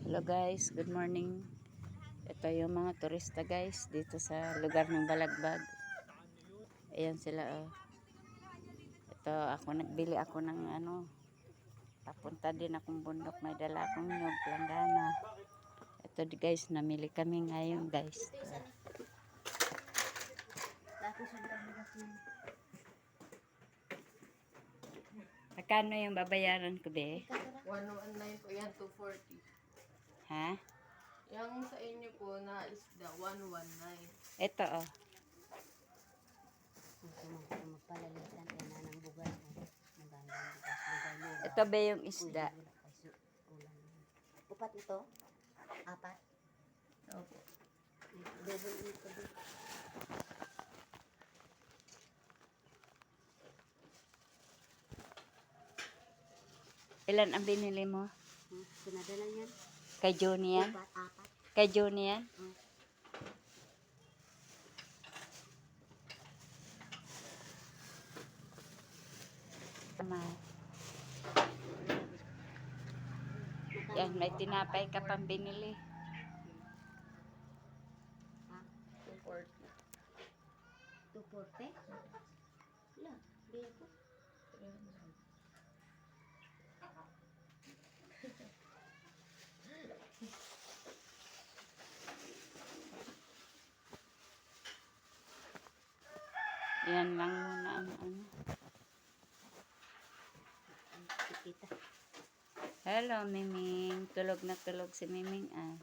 Hello guys, good morning. Ito yung mga turista guys dito sa lugar ng Balagbag. Ayan sila oh. Ito ako nagbili ako ng papunta din akong bundok, may dala akong nyug, langgana. Ito guys, namili kami ngayon guys. Magkano yung babayaran ko be? 119 po yan, 240. Ha? Yung sa inyo po na isda, 119. Ito oh. Magpalalitan ka na ng bugas. Magandang bugas. Ito ba yung isda? Upat ito? Apat? Opo. Double ito. Ilan ang binili mo? Pinadala yan? Kay Johnny yan? Upat, apat. Kay Johnny yan? Tama. Yan, may tinapay ka pang binili. Ha? 240. 240? Wala, di ako. Yan lang muna ang Kita. Hello, Miming. Tulog na tulog si Miming ah.